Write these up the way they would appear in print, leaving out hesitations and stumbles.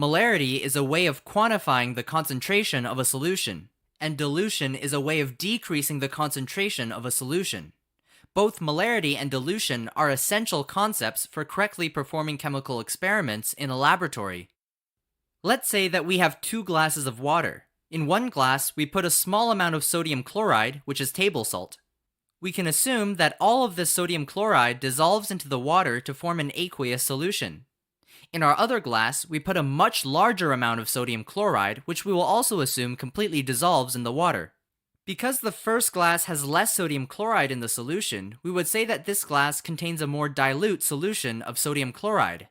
Molarity is a way of quantifying the concentration of a solution, and dilution is a way of decreasing the concentration of a solution. Both molarity and dilution are essential concepts for correctly performing chemical experiments in a laboratory. Let's say that we have 2 glasses of water. In one glass, we put a small amount of sodium chloride, which is table salt. We can assume that all of this sodium chloride dissolves into the water to form an aqueous solution. In our other glass, we put a much larger amount of sodium chloride, which we will also assume completely dissolves in the water. Because the first glass has less sodium chloride in the solution, we would say that this glass contains a more dilute solution of sodium chloride.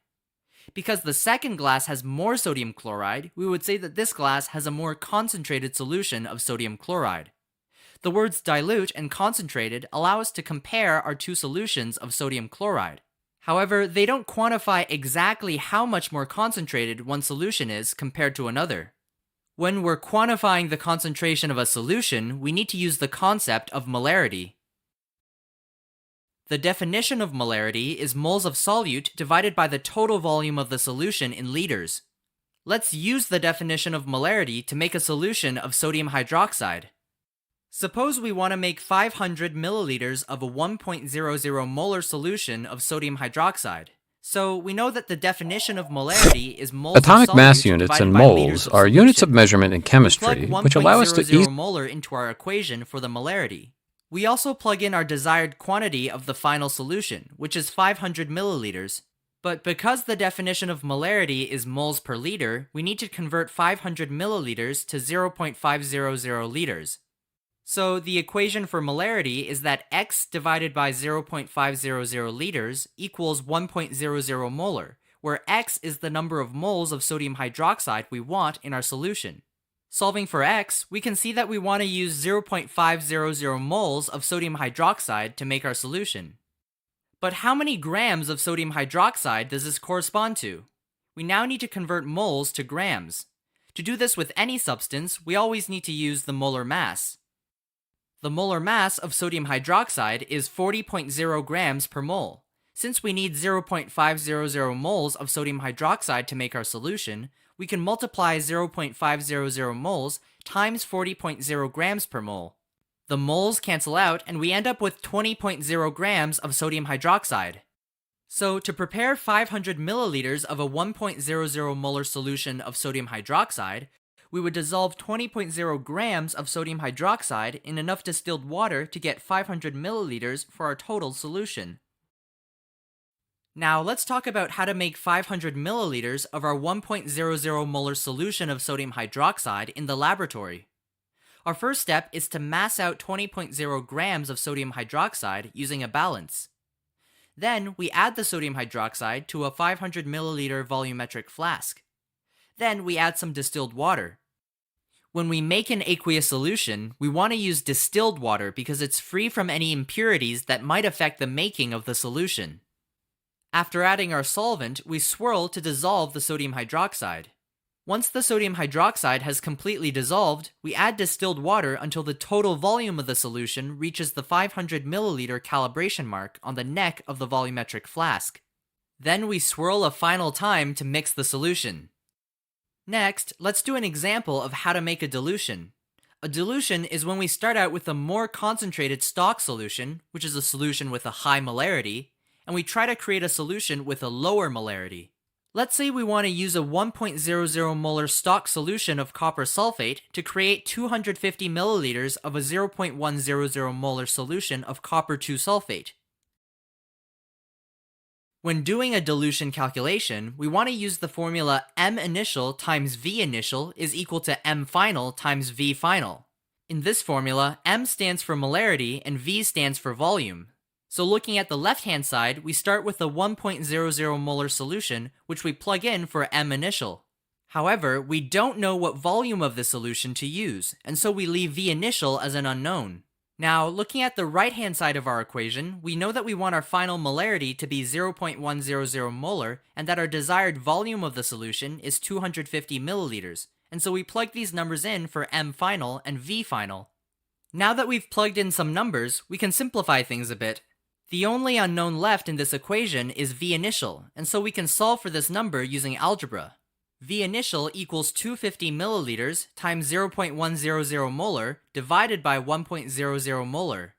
Because the second glass has more sodium chloride, we would say that this glass has a more concentrated solution of sodium chloride. The words dilute and concentrated allow us to compare our 2 solutions of sodium chloride. However, they don't quantify exactly how much more concentrated one solution is compared to another. When we're quantifying the concentration of a solution, we need to use the concept of molarity. The definition of molarity is moles of solute divided by the total volume of the solution in liters. Let's use the definition of molarity to make a solution of sodium hydroxide. Suppose we want to make 500 milliliters of a 1.00 molar solution of sodium hydroxide. So we know that the definition of molarity is moles Atomic of mass solute units divided and by liters moles of are units of solution. measurement in chemistry, We plug which allow us to 1.00 molar into our equation for the molarity. We also plug in our desired quantity of the final solution, which is 500 milliliters. But because the definition of molarity is moles per liter, we need to convert 500 milliliters to 0.500 liters. So the equation for molarity is that X divided by 0.500 liters equals 1.00 molar, where X is the number of moles of sodium hydroxide we want in our solution. Solving for X, we can see that we want to use 0.500 moles of sodium hydroxide to make our solution. But how many grams of sodium hydroxide does this correspond to? We now need to convert moles to grams. To do this with any substance, we always need to use the molar mass. The molar mass of sodium hydroxide is 40.0 grams per mole. Since we need 0.500 moles of sodium hydroxide to make our solution, we can multiply 0.500 moles times 40.0 grams per mole. The moles cancel out and we end up with 20.0 grams of sodium hydroxide. So to prepare 500 milliliters of a 1.00 molar solution of sodium hydroxide, we would dissolve 20.0 grams of sodium hydroxide in enough distilled water to get 500 milliliters for our total solution. Now let's talk about how to make 500 milliliters of our 1.00 molar solution of sodium hydroxide in the laboratory. Our first step is to mass out 20.0 grams of sodium hydroxide using a balance. Then we add the sodium hydroxide to a 500 milliliter volumetric flask. Then we add some distilled water. When we make an aqueous solution, we want to use distilled water because it's free from any impurities that might affect the making of the solution. After adding our solvent, we swirl to dissolve the sodium hydroxide. Once the sodium hydroxide has completely dissolved, we add distilled water until the total volume of the solution reaches the 500 milliliter calibration mark on the neck of the volumetric flask. Then we swirl a final time to mix the solution. Next, let's do an example of how to make a dilution. A dilution is when we start out with a more concentrated stock solution, which is a solution with a high molarity, and we try to create a solution with a lower molarity. Let's say we want to use a 1.00 molar stock solution of copper sulfate to create 250 milliliters of a 0.100 molar solution of copper 2 sulfate. When doing a dilution calculation, we want to use the formula M initial times V initial is equal to M final times V final. In this formula, M stands for molarity and V stands for volume. So looking at the left-hand side, we start with a 1.00 molar solution, which we plug in for M initial. However, we don't know what volume of the solution to use, and so we leave V initial as an unknown. Now, looking at the right-hand side of our equation, we know that we want our final molarity to be 0.100 molar, and that our desired volume of the solution is 250 milliliters, and so we plug these numbers in for M final and V final. Now that we've plugged in some numbers, we can simplify things a bit. The only unknown left in this equation is V initial, and so we can solve for this number using algebra. V initial equals 250 milliliters times 0.100 molar divided by 1.00 molar.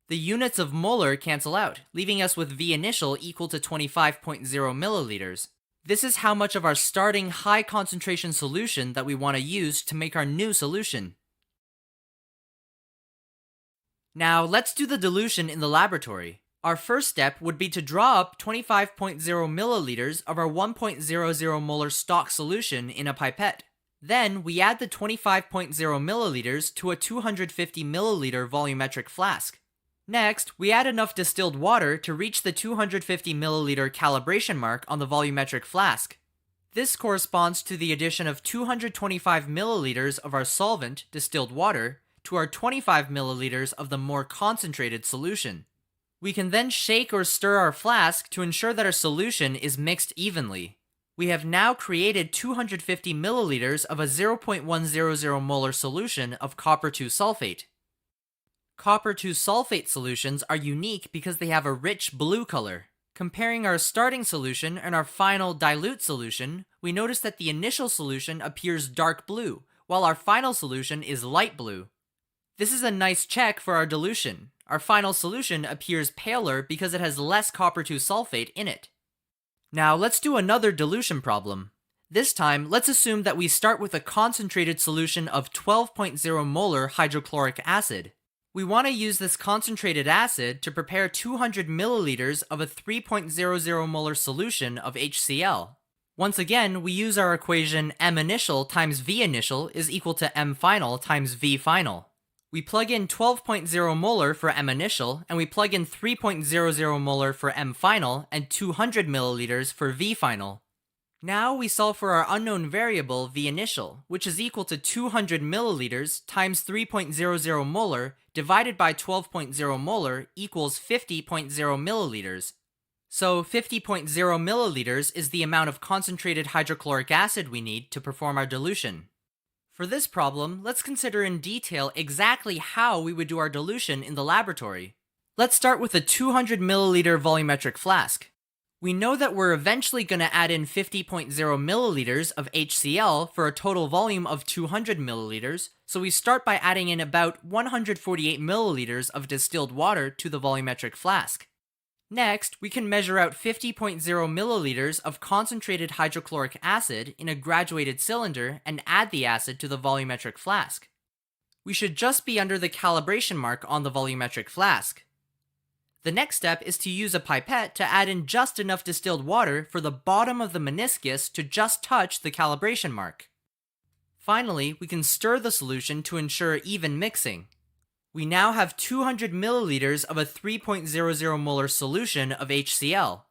The units of molar cancel out, leaving us with V initial equal to 25.0 milliliters. This is how much of our starting high concentration solution that we want to use to make our new solution. Now let's do the dilution in the laboratory. Our first step would be to draw up 25.0 milliliters of our 1.00 molar stock solution in a pipette. Then we add the 25.0 milliliters to a 250 milliliter volumetric flask. Next, we add enough distilled water to reach the 250 milliliter calibration mark on the volumetric flask. This corresponds to the addition of 225 milliliters of our solvent, distilled water, to our 25 milliliters of the more concentrated solution. We can then shake or stir our flask to ensure that our solution is mixed evenly. We have now created 250 milliliters of a 0.100 molar solution of copper 2 sulfate. Copper 2 sulfate solutions are unique because they have a rich blue color. Comparing our starting solution and our final dilute solution, we notice that the initial solution appears dark blue, while our final solution is light blue. This is a nice check for our dilution. Our final solution appears paler because it has less copper 2 sulfate in it. Now let's do another dilution problem. This time, let's assume that we start with a concentrated solution of 12.0 molar hydrochloric acid. We want to use this concentrated acid to prepare 200 milliliters of a 3.00 molar solution of HCl. Once again, we use our equation M initial times V initial is equal to M final times V final. We plug in 12.0 molar for M initial, and we plug in 3.00 molar for M final and 200 milliliters for V final. Now we solve for our unknown variable V initial, which is equal to 200 milliliters times 3.00 molar divided by 12.0 molar equals 50.0 milliliters. So 50.0 milliliters is the amount of concentrated hydrochloric acid we need to perform our dilution. For this problem, let's consider in detail exactly how we would do our dilution in the laboratory. Let's start with a 200 milliliter volumetric flask. We know that we're eventually going to add in 50.0 milliliters of HCl for a total volume of 200 milliliters, so we start by adding in about 148 milliliters of distilled water to the volumetric flask. Next, we can measure out 50.0 milliliters of concentrated hydrochloric acid in a graduated cylinder and add the acid to the volumetric flask. We should just be under the calibration mark on the volumetric flask. The next step is to use a pipette to add in just enough distilled water for the bottom of the meniscus to just touch the calibration mark. Finally, we can stir the solution to ensure even mixing. We now have 200 milliliters of a 3.00 molar solution of HCl.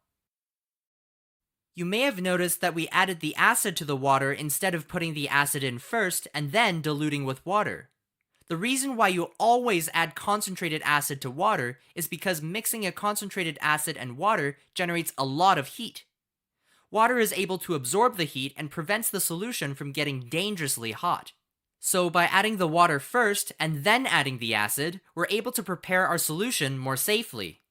You may have noticed that we added the acid to the water instead of putting the acid in first and then diluting with water. The reason why you always add concentrated acid to water is because mixing a concentrated acid and water generates a lot of heat. Water is able to absorb the heat and prevents the solution from getting dangerously hot. So by adding the water first and then adding the acid, we're able to prepare our solution more safely.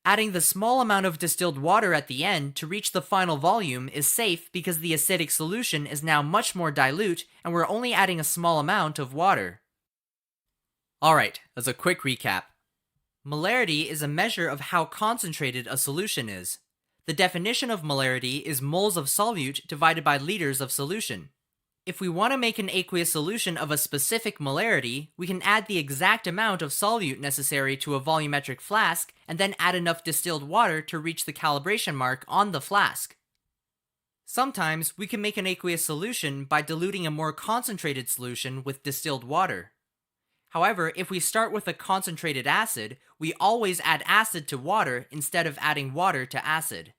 Adding the small amount of distilled water at the end to reach the final volume is safe because the acidic solution is now much more dilute and we're only adding a small amount of water. Alright, as a quick recap. Molarity is a measure of how concentrated a solution is. The definition of molarity is moles of solute divided by liters of solution. If we want to make an aqueous solution of a specific molarity, we can add the exact amount of solute necessary to a volumetric flask and then add enough distilled water to reach the calibration mark on the flask. Sometimes we can make an aqueous solution by diluting a more concentrated solution with distilled water. However, if we start with a concentrated acid, we always add acid to water instead of adding water to acid.